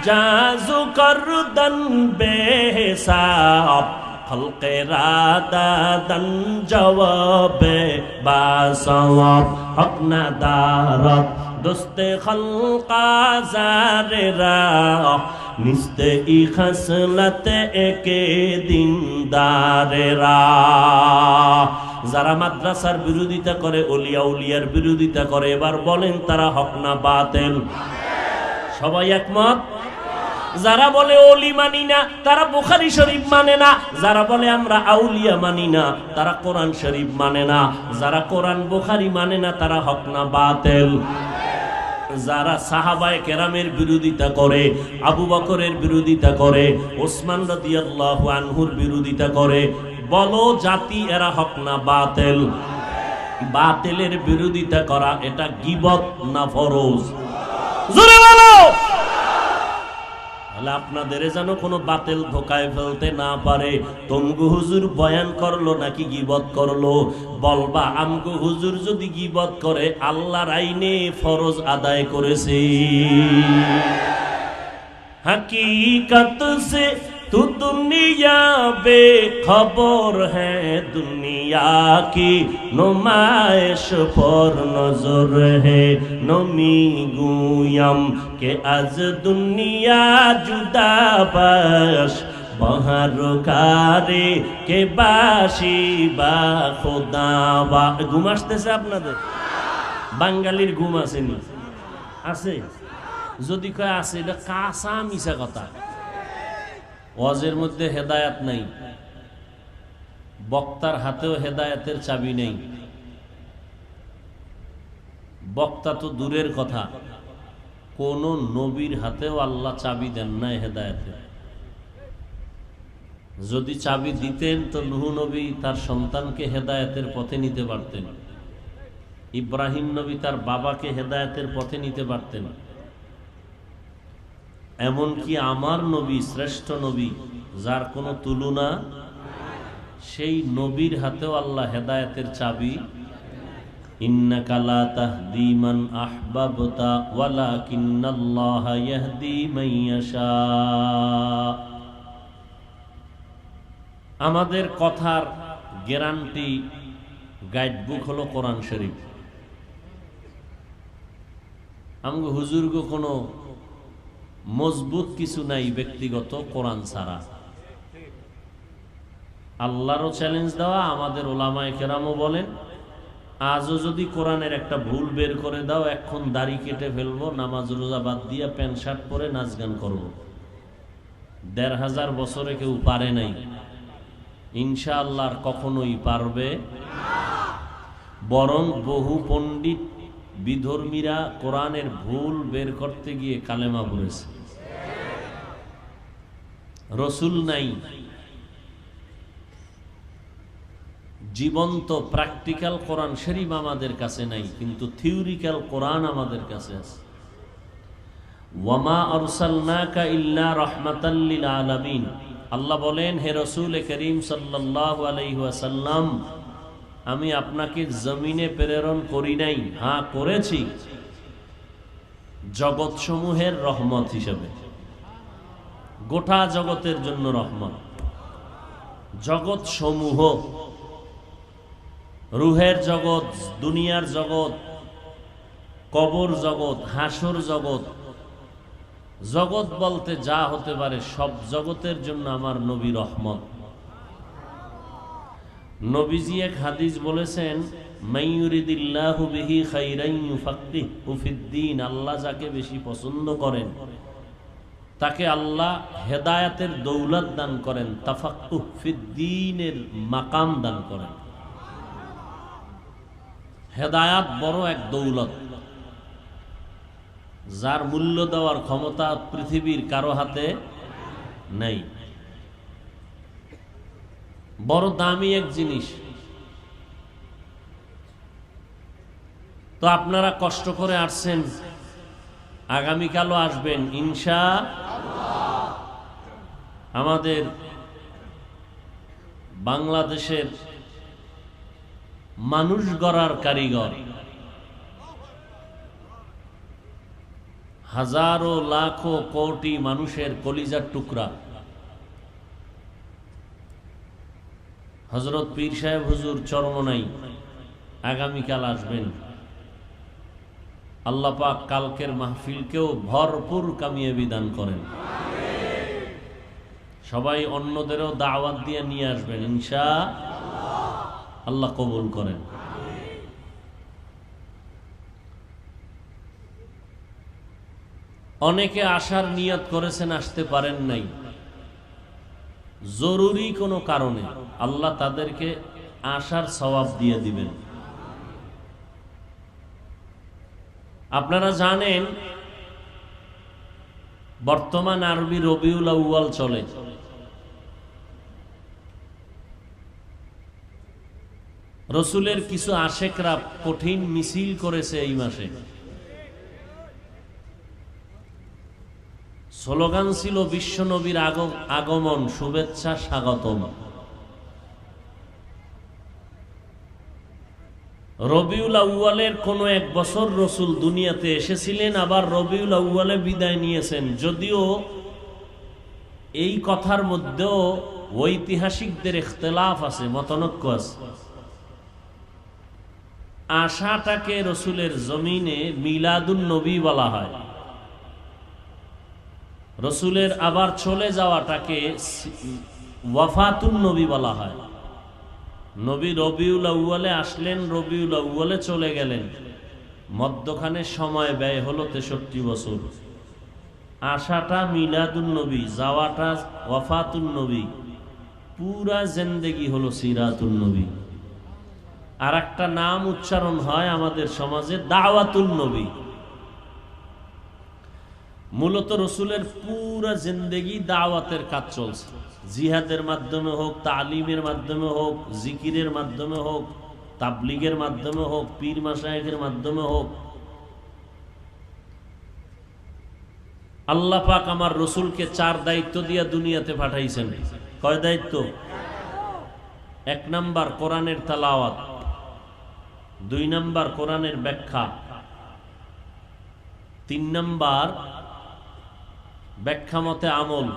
जाजु करदन बेहिसाब, खल्क़े रादादन जवाबे बासवाब। हक न दारत दोस्ते खल्क़ा ज़ारे राह, निस्ते ई खसलते एके दिन दारे राह। যারা মাদ্রাসার বিরোধিতা করে, ওলিয়া উলিয়ার বিরোধিতা করে, এবার বলেন তারা হক না বাতিল? সবাই একমত? যারা বলে ওলি মানি না তারা বুখারী শরীফ মানে না, যারা বলে আমরা আউলিয়া মানি না তারা কোরআন শরীফ মানে না, যারা কোরআন বুখারী মানে না তারা হক না বাতিল? যারা সাহাবায়ে কেরামের বিরোধিতা করে, আবু বকরের বিরোধিতা করে, ওসমান রাদিয়াল্লাহু আনহুর বিরোধিতা করে, বলো জাতি এরা হক না বাতিল? বাতিলের বিরোধিতা করা এটা গীবত না ফরজ? জোরে বলো। তাহলে আপনাদের যেন কোনো বাতিল ধোকায় ফেলতে না পারে। তমগু হুজুর বয়ান করলো নাকি গীবত করলো, বলবা আমগু হুজুর যদি গীবত করে আল্লাহর আইনে ফরজ আদায় করেছে। हकीकत से तू दुनिया बेखबर है, दुनिया की नुमाइश पर नजर है। नमी गुयम के आज दुनिया जुदा बाश, बहारकारे के बाशी बा खुदा बा। ঘুম আসতেছে আপনাদের? বাঙালির ঘুম আসেনি? আছে? যদি কয় আছে, এটা কাঁচা মিছা কথা। ওয়াজের মধ্যে হেদায়াত নাই, বক্তার হাতেও হেদায়াতের চাবি নেই। বক্তা তো দূরের কথা, কোন নবীর হাতেও আল্লাহ চাবি দেন নাই হেদায়াতের। যদি চাবি দিতেন তো নূহ নবী তার সন্তানকে হেদায়াতের পথে নিতে পারতেন, ইব্রাহিম নবী তার বাবাকে হেদায়াতের পথে নিতে পারতেন। এমনকি আমার নবী, শ্রেষ্ঠ নবী যার কোনো তুলনা, সেই নবীর হাতেও আল্লাহ হেদায়েতের চাবি। ইন্নাকা লা তাহদি মান আহবাবতা ওয়ালাকিন্নাল্লাহা ইয়াহদি মান ইয়াশা। আমাদের কথার গ্যারান্টি গাইডবুক হলো কোরআন শরীফ। আমগো হুজুরগো কোনো মজবুত কিছু নাই ব্যক্তিগত কোরআন ছাড়া। আল্লাহরও চ্যালেঞ্জ দেওয়া, আমাদের ওলামায়ে কেরামও বলেন আজও যদি কোরআনের একটা ভুল বের করে দাও, এখন দাড়ি কেটে ফেলবো, নামাজ রোজা বাদ দিয়া প্যান্ট শার্ট পরে নাচ গান করবো। ১৫০০ বছরে কেউ পারে নাই, ইনশাআল্লাহ আর কখনোই পারবে। বরং বহু পণ্ডিত বিধর্মীরা কোরআনের ভুল বের করতে গিয়ে কালেমা পড়েছে। রসুল নাই, জীবন্ত প্র্যাকটিক্যাল কোরআন শরীফ আমাদের কাছে নাই, কিন্তু থিওরিক্যাল কোরআন আমাদের কাছে আছে। ওয়ামা আরসালনাকা ইল্লা রাহমাতাল লিল আলামিন। আল্লাহ বলেন, হে রাসূল করিম সাল্লাল্লাহু আলাইহি ওয়াসাল্লাম, আমি আপনাকে জমিনে প্রেরণ করি নাই, হ্যাঁ করেছি জগৎসমূহের রহমত হিসেবে। গোটা জগতের জন্য রহমত। জগৎ সমূহ, রুহের জগৎ, দুনিয়ার জগৎ, কবর জগৎ, হাসর জগৎ, জগৎ বলতে যা হতে পারে সব জগতের জন্য আমার নবী রহমত। নবীজি এক হাদিস বলেছেন, মাইয়ুরিদিল্লাহু বিহি খাইরান ইউফাক্কিহু ফিদ্দীন। আল্লাহ যাকে বেশি পছন্দ করেন তাকে আল্লাহ হেদায়াতের দৌলত দান করেন, তাফাক্কুহ ফিদ্দীনের মাকাম দান করেন। হেদায়াত বড় এক দৌলত, যার মূল্য দেওয়ার ক্ষমতা পৃথিবীর কারো হাতে নেই। বড় দামি এক জিনিস। তো আপনারা কষ্ট করে আসছেন, আগামীকালও আসবেন ইনশাআল্লাহ। আমাদের বাংলাদেশের মানুষ গড়ার কারিগর, হাজারো লাখো কোটি মানুষের কলিজার টুকরা হযরত পীর সাহেব হুজুর চরমনাই আগামীকাল আসবেন। আল্লাহ পাক কালকের মাহফিলকেও ভরপুর কামিয়াবি দান করেন। সবাই অন্যদেরও দাওয়াত দিয়ে নিয়ে আসবেন ইনশাআল্লাহ, আল্লাহ কবুল করেন। অনেকে আসার নিয়ত করেছেন, আসতে পারেন নাই জরুরি কোনো কারণে, আল্লাহ তাদেরকে আসার সওয়াব দিয়ে দিবেন। আপনারা জানেন বর্তমান আরবি রবিউল আউয়াল চলে। রসুলের কিছু আশেকরা কঠিন মিছিল করেছে এই মাসে। স্লোগান ছিল বিশ্ব নবীর আগমন, শুভেচ্ছা, স্বাগতম। রবিউল আউয়ালের কোন এক বছর রসুল দুনিয়াতে এসেছিলেন, আবার রবিউল আউয়ালে বিদায় নিয়েছেন। যদিও এই কথার মধ্যেও ঐতিহাসিকদের ইখতিলাফ আছে, মতানৈক্য আছে। আশাটাকে রসুলের জমিনে মিলাদুন নবী বলা হয়, রসুলের আবার চলে যাওয়াটাকে ওয়াফাতুন নবী বলা হয়। নবী রবিউল আউয়ালে আসলেন, রবিউল আউয়ালে চলে গেলেন, মধ্যখানে সময় ব্যয় হলো 63 বছর। আশাটা মিলাদুন নবী, যাওয়াটা ওয়াফাতুন নবী, পুরা জিন্দেগি হলো সিরাতুন নবী। আর একটা নাম উচ্চারণ হয় আমাদের সমাজে, দাওয়াতুন নবী। মূলত রসুলের পুরা জিন্দেগি দাওয়াতের কাজ চলছে, জিহাদের মাধ্যমে হোক, তালিমের মাধ্যমে হোক, জিকিরের মাধ্যমে হোক, তাবলিগের মাধ্যমে হোক, পীর মাশায়েখের মাধ্যমে হোক। আল্লাহ পাক আমার রসুলকে 4 দায়িত্ব দিয়া দুনিয়াতে পাঠাইছেন। কয় দায়িত্ব? 1 নাম্বার কোরআনের তেলাওয়াত, 2 নাম্বার কোরআনের ব্যাখ্যা, 3 নাম্বার ব্যাখ্যা মতে আমল,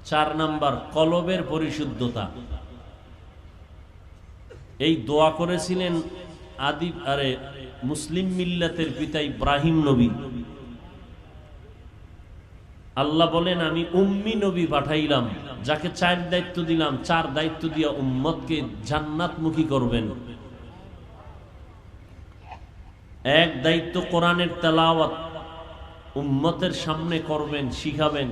4 নাম্বার কলবের পরিশুদ্ধতা। এই দোয়া করেছিলেন মুসলিম মিল্লাতের পিতা ইব্রাহিম নবী। আল্লাহ বলেন, আমি উম্মি নবী পাঠাইলাম, যাকে 4 দায়িত্ব দিলাম, 4 দায়িত্ব দিয়া উম্মতকে জান্নাতমুখী করবেন। 1 দায়িত্ব কোরআনের তেলাওয়াত, উম্মতের সামনে করবেন, শিখাবেন।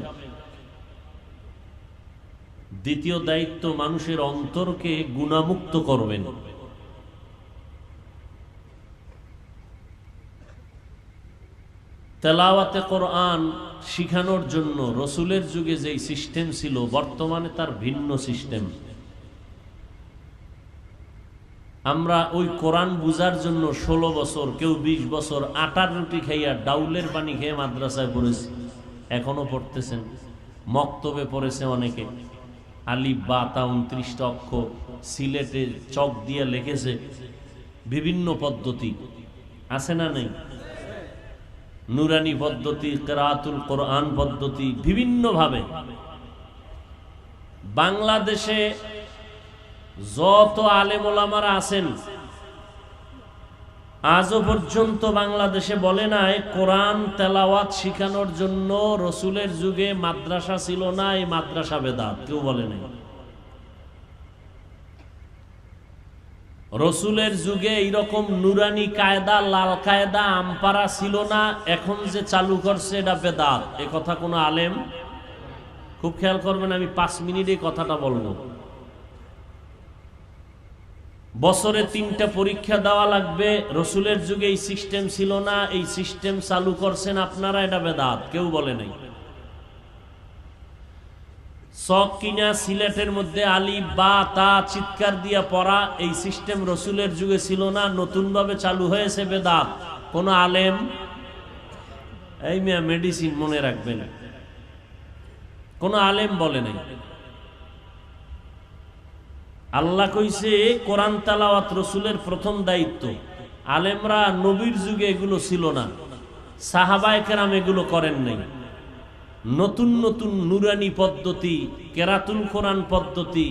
2 দায়িত্ব মানুষের অন্তরকে গুনাহমুক্ত করবেন। তেলাওয়াতে কোরআন শিখানোর জন্য রসুলের যুগে যেই সিস্টেম ছিল, বর্তমানে তার ভিন্ন সিস্টেম। আমরা ওই কোরআন বুঝার জন্য 16 বছর, কেউ 20 বছর আটার রুটি খাইয়া, ডাউলের পানি খেয়ে মাদ্রাসায় পড়েছি, এখনো পড়তেছেন। মক্তবে পড়েছে অনেকে, আলিফ বা তা 29টা অক্ষর সিলেটে চক দিয়ে লিখেছে। বিভিন্ন পদ্ধতি আছে না নেই? নুরানি পদ্ধতি, কিরাআতুল কোরআন পদ্ধতি, বিভিন্ন ভাবে। বাংলাদেশে যত আলেম ওলামারা আছেন, আজও পর্যন্ত বাংলাদেশে বলে নাই কোরআন তেলাওয়াত শিখানোর জন্য রসুলের যুগে মাদ্রাসা ছিল না, এই মাদ্রাসা বেদাত, কেউ বলে নাই। রসুলের যুগে এইরকম নুরানি কায়দা, লাল কায়দা, আমপারা ছিল না, এখন যে চালু করছে এটা বেদাত, এ কথা কোনো আলেম, খুব খেয়াল করবেন, আমি 5 মিনিটে কথাটা বলবো। বছরে 3টা পরীক্ষা দেওয়া লাগবে, রসুলের যুগে এই সিস্টেম ছিল না, এই সিস্টেম চালু করছেন আপনারা, এটা বেদাত, কেউ বলে নাই। চক কিনা সিলেটের মধ্যে আলিফ বা তা চিৎকার দিয়া পড়া, এই সিস্টেম রসুলের যুগে ছিল না, নতুন ভাবে চালু হয়েছে, বেদাত। কোন আলেম, এই মিয়া মেডিসিন মনে রাখবেন, কোন আলেম বলে নাই। আল্লাহ কইছে কোরআন তেলাওয়াত রসুলের প্রথম দায়িত্ব। আলেমরা নবীর যুগে এগুলো ছিল না, সাহাবায়ে কেরাম এগুলো করেন নাই। নতুন নতুন নুরানি পদ্ধতি, কেরাতুল কোরআন পদ্ধতি,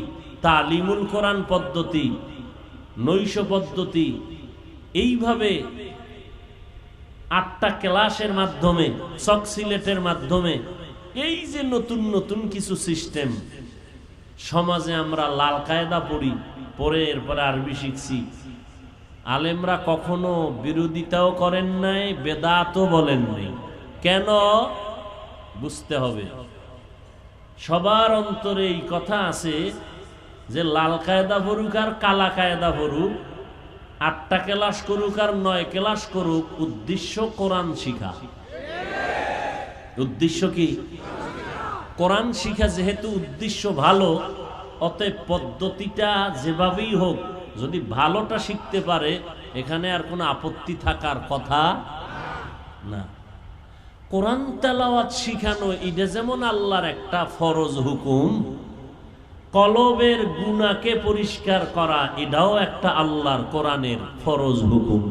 তালিমুল কোরআন পদ্ধতি, নৈশ পদ্ধতি, এইভাবে 8টা ক্লাসের মাধ্যমে, চক সিলেটের মাধ্যমে, এই যে নতুন নতুন কিছু সিস্টেম। সমাজে আমরা লাল কায়দা পড়ি, পরে এরপরে আরবি শিখছি। আলেমরা কখনো বিরোধিতাও করেন নাই, বেদাতও বলেন নাই। কেন? বুঝতে হবে। সবার অন্তরে এই কথা আছে যে লাল কায়দা পড়ুক আর কালা কায়দা পড়ুক, 8টা ক্লাস করুক আর 9 ক্লাস করুক, উদ্দেশ্য কোরআন শিখা। উদ্দেশ্য কি? কোরআন শিখা। যেহেতু উদ্দেশ্য ভালো, অতএব পদ্ধতিটা যেভাবেই হোক, যদি ভালোটা শিখতে পারে, এখানে আর কোনো আপত্তি থাকার কথা না। কোরআন তেলাওয়াত শিখানো এটা যেমন আল্লাহর একটা ফরজ হুকুম, কলবের গুনাহকে পরিষ্কার করা এটাও একটা আল্লাহর কোরআনের ফরজ হুকুম।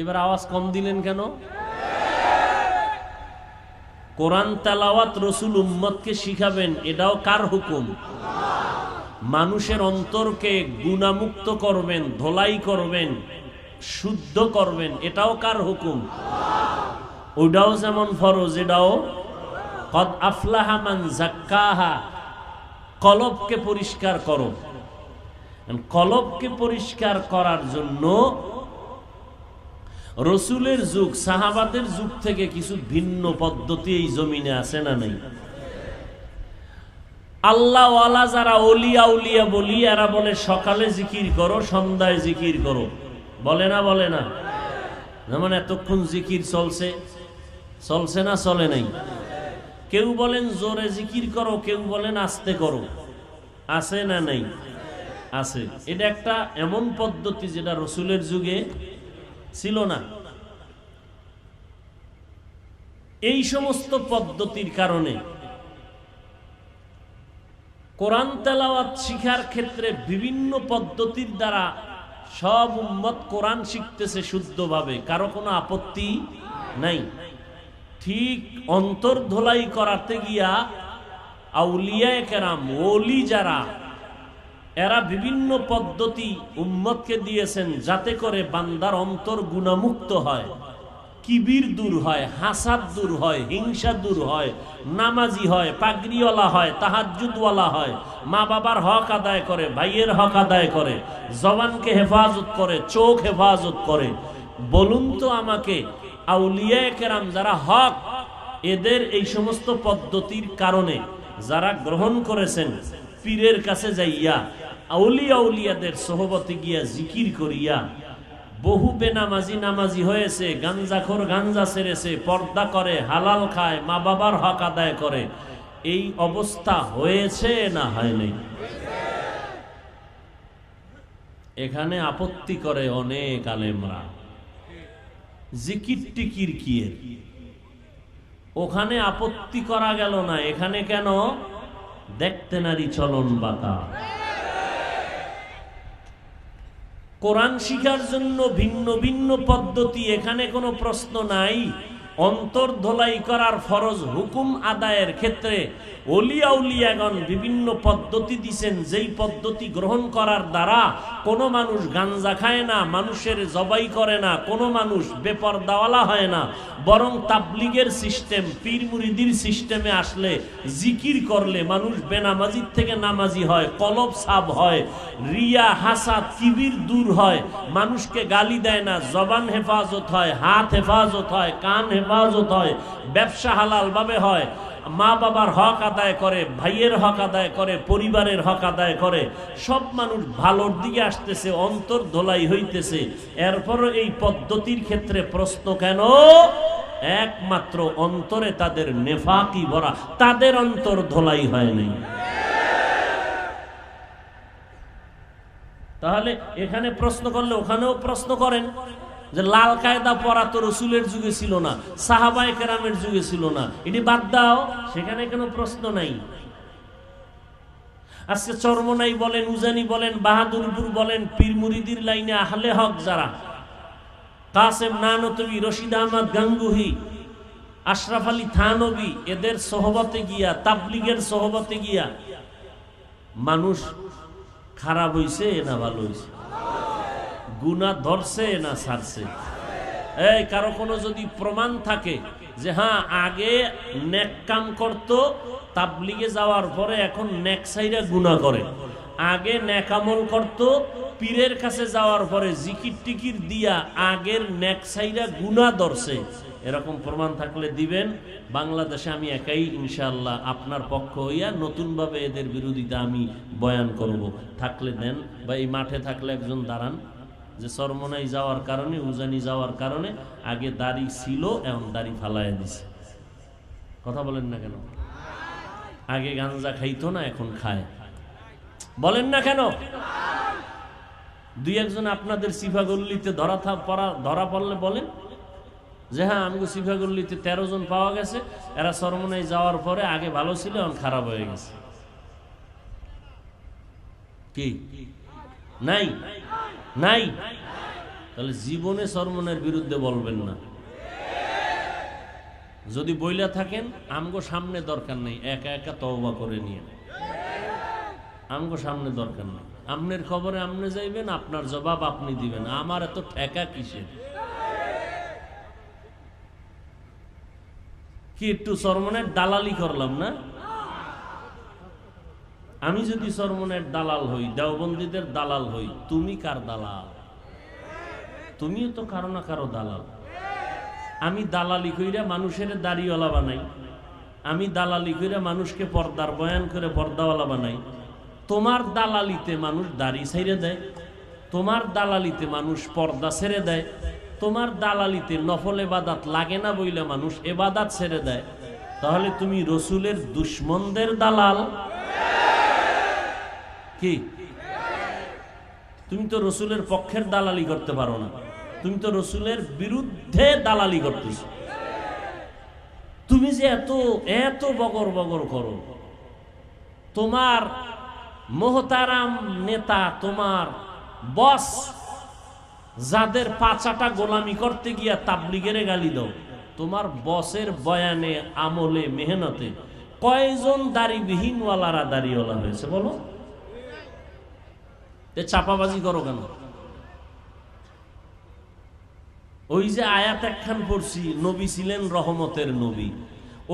এবার আওয়াজ কম দিলেন কেন? কোরআন তেলাওয়াত রাসূল উম্মতকে শিখাবেন, এটাও কার হুকুম? মানুষের অন্তরকে গুনাহমুক্ত করবেন, ধোলাই করবেন, শুদ্ধ করবেন, এটাও কার হুকুম? ওইটাও যেমন ফরজ, এটাও কদ আফলাহা মান যাক্কাহা, কলবকে পরিষ্কার করো। কলবকে পরিষ্কার করার জন্য রসুলের যুগ, সাহাবাদের যুগ থেকে কিছু ভিন্ন পদ্ধতি এই জমিনে আছে না নাই? আল্লাহওয়ালা যারা ওলিয়া উলিয়া বলি, এরা বলে সকালে জিকির করো, সন্ধ্যায় জিকির করো, বলে না? বলে না? যেমন এতক্ষণ জিকির চলছে, চলছে না? চলে নাই? কেউ বলেন জোরে জিকির করো, কেউ বলেন আস্তে করো, আছে না নাই? আছে। এটা একটা এমন পদ্ধতি যেটা রসুলের যুগে ছিল না। এই সমস্ত পদ্ধতির কারণে কোরআন তেলাওয়াত শিখার ক্ষেত্রে বিভিন্ন পদ্ধতির দ্বারা সব উম্মত কোরআন শিখতেছে শুদ্ধভাবে, কারো কোনো আপত্তি নাই। ঠিক অন্তর ধোলাই করাতে গিয়া আউলিয়ায়ে কেরাম, ওলি যারা, এরা বিভিন্ন পদ্ধতি উম্মতকে দিয়েছেন যাতে করে বান্দার অন্তর গুনাহমুক্ত হয়, কিবির দূর হয়, হাসাদ দূর হয়, হিংসা দূর হয়, নামাজি হয়, পাগড়িওয়ালা হয়, তাহাজ্জুদওয়ালা হয়, মা বাবার হক আদায় করে, ভাইয়ের হক আদায় করে, জবানকে হেফাজত করে, চোখ হেফাজত করে। বলুন তো আমাকে, আউলিয়ায়ে কেরাম যারা হক, এদের এই সমস্ত পদ্ধতির কারণে যারা গ্রহণ করেছেন, পীরের কাছে যাইয়া, আউলিয়া উলিয়াদের সোহবতে গিয়া জিকির করিয়া বহু বেনামাজি নামাজি হয়েছে, গাঞ্জাখোর গাঞ্জা ছেড়েছে, পর্দা করে, হালাল খায়, মা বাবার হক আদায় করে। এই অবস্থা হয়েছে না হয় নাই? এখানে আপত্তি করে অনেক আলেমরা, জিকির টিকির কিয়ের, ওখানে আপত্তি করা গেল না, এখানে কেন? দেখতে নারী চলন বাঁকা। কোরআন শিখার জন্য ভিন্ন ভিন্ন পদ্ধতি, এখানে কোনো প্রশ্ন নাই। অন্তর ধোলাই করার ফরজ হুকুম আদায়ের ক্ষেত্রে ওলিয়া উলিয়াগণ বিভিন্ন পদ্ধতি দিছেন, যেই পদ্ধতি গ্রহণ করার দ্বারা কোনো মানুষ গাঞ্জা খায় না, মানুষের জবাই করে না, কোনো মানুষ বেপরদাওয়ালা হয় না, বরং তাবলিগের সিস্টেম, পীর মুরিদির সিস্টেমে আসলে, জিকির করলে মানুষ বেনামাজির থেকে নামাজি হয়, কলব সাফ হয়, রিয়া হাসাদ কিবির দূর হয়, মানুষকে গালি দেয় না, জবান হেফাজত হয়, হাত হেফাজত হয়, কান হেফাজত হয়, ব্যবসা হালাল ভাবে হয়, মা বাবার হক আদায় করে, ভাইয়ের হক আদায় করে, পরিবারের হক আদায় করে, সব মানুষ ভালোর দিকে আসতেছে, অন্তর ধোলাই হইতেছে। এরপরও এই পদ্ধতির ক্ষেত্রে প্রশ্ন কেন? একমাত্র অন্তরে তাদের নেফাকি ভরা, তাদের অন্তর ধোলাই হয় নাই। তাহলে এখানে প্রশ্ন করলে ওখানেও প্রশ্ন করেন যে লাল কায়দা পরা তো রসুলের যুগে ছিল না, সাহাবায়ে কেরামের যুগে ছিল না, এটি বাদ দাও, সেখানে কোনো প্রশ্ন নাই। আজকে চরমনাই বলেন, উজানি বলেন, বাহাদুরপুর বলেন, পীর মুরিদির লাইনে আহলে হক যারা, কাসেম নানতবি, রশিদ আহমদ গাঙ্গুহি, আশরাফ আলী থানবী, এদের সোহবতে গিয়া, তাবলিগের সোহবতে গিয়া মানুষ খারাপ হইছে না ভালো হইছে? গুনাহ ধরছে না ছাড়ছে? এই কারো কোনো যদি প্রমাণ থাকে যে হ্যাঁ আগে নেক কাম করতো, তাবলিগে যাওয়ার পরে এখন নেক সাইরা গুনাহ করে, আগে নেক আমল করতো, পীরের কাছে যাওয়ার পরে জিকির টিকির দিয়া আগের নেক সাইরা গুনাহ ধরছে, এরকম প্রমাণ থাকলে দিবেন। বাংলাদেশে আমি একাই ইনশাআল্লাহ আপনার পক্ষ হইয়া নতুনভাবে এদের বিরোধিতা আমি বয়ান করব, থাকলে দেন। বা এই মাঠে থাকলে একজন দাঁড়ান যে চরমনাই যাওয়ার কারণে, উজানি যাওয়ার কারণে আগে দাড়ি ছিল, এখন দাড়ি ফালাইয়া দিছে। কথা বলেন না কেন? আগে গাঞ্জা খাইতো না, এখন খায়, বলেন না কেন? দুই একজন আপনাদের সিফাগল্লিতে ধরা পড়লে বলেন, যে হ্যাঁ আমগো সিফাগল্লিতে 13 জন পাওয়া গেছে, এরা চরমনায় যাওয়ার পরে আগে ভালো ছিল এখন খারাপ হয়ে গেছে। কি নাই? নাই? তাহলে জীবনে চরমনের বিরুদ্ধে বলবেন না। যদি বইলা থাকেন আমগো সামনে দরকার নেই, একা একা তওবা করে নিয়ে, আমগো সামনে দরকার নেই। আমনের খবরে আমনে যাইবেন, আপনার জবাব আপনি দিবেন, আমার এত ঠেকা কিসের? কি একটু চরমনের দালালি করলাম না? আমি যদি চরমনের দালাল হই, দেওবন্দীদের দালাল হই, তুমি কার দালাল? তুমিও তো কারো না কারো দালাল। আমি দালালি কইরা মানুষের দাড়িওয়ালা বানাই, আমি দালালি কইরা মানুষকে পর্দার বয়ান করে পর্দাওয়ালা বানাই। তোমার দালালিতে মানুষ দাড়ি ছেড়ে দেয়, তোমার দালালিতে মানুষ পর্দা ছেড়ে দেয়, তোমার দালালিতে নফল এবাদাত লাগে না বইলে মানুষ এবাদাত ছেড়ে দেয়। তাহলে তুমি রসুলের দুশ্মনদের দালাল। কি তুমি তো রসুলের পক্ষের দালালি করতে পারো না, তুমি তো রসুলের বিরুদ্ধে দালালি করতেছ। তুমি যে এত এত বগর বগর করো, তোমার মোহতারাম নেতা, তোমার বস, যাদের পাচাটা গোলামি করতে গিয়া তাবলিগের গালি দাও, তোমার বসের বয়ানে, আমলে, মেহনতে কয়জন দাড়িবিহীনওয়ালারা দাড়িওয়ালা হয়েছে বলো? চাপাবাজি করো কেন? ওই যে আয়াত একখান পড়ছি, নবী ছিলেন রহমতের নবী,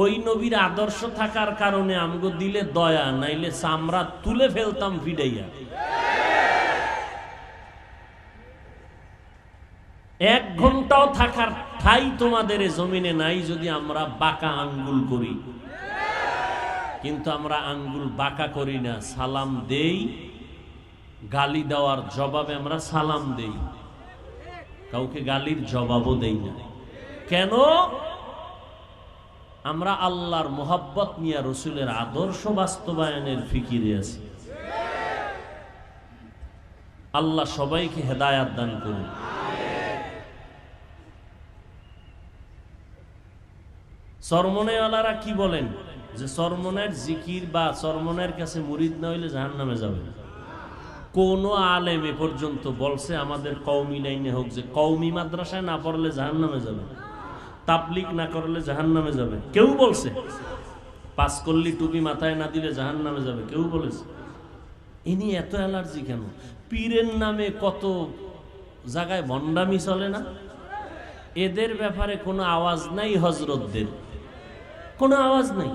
ওই নবীর আদর্শ থাকার কারণে আমগো দিলে দয়া, নাইলে চামড়া তুলে ফেলতাম ভিড়াইয়া। এক ঘন্টাও থাকার ঠাই তোমাদের জমিনে নাই যদি আমরা বাঁকা আঙ্গুল করি। কিন্তু আমরা আঙ্গুল বাঁকা করি না, সালাম দেই, গালি দেওয়ার জবাবে আমরা সালাম দেই, কাউকে গালির জবাবও দেই না। কেন? আমরা আল্লাহর মোহাব্বত নিয়ে রসুলের আদর্শ বাস্তবায়নের ফিকিরে আছি। আল্লাহ সবাইকে হেদায়াত দান করুন। চরমনেওয়ালারা কি বলেন যে চরমনের জিকির বা চরমনের কাছে মুরিদ না হইলে জাহান্নামে যাবে। কোন আলেম এ পর্যন্ত বলছে আমাদের কওমি লাইনে হোক যে কওমি মাদ্রাসায় না পড়লে জাহান্নামে যাবে, তাবলিগ না করলে জাহান্নামে যাবে? কেউ বলছে? পাঁচকল্লি টুপি মাথায় না দিলে জাহান্নামে যাবে কেউ বলেছে? ইনি এত অ্যালার্জি কেন? পীরের নামে কত জায়গায় ভণ্ডামি চলে না? এদের ব্যাপারে কোনো আওয়াজ নাই, হজরতদের কোনো আওয়াজ নাই।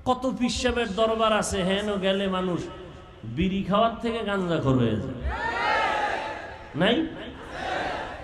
কত পীর সাহেবের দরবার আছে, হেন গেলে মানুষ বিড়ি খাওয়ার থেকে গাঞ্জাখোর হয়ে যায়, নাই?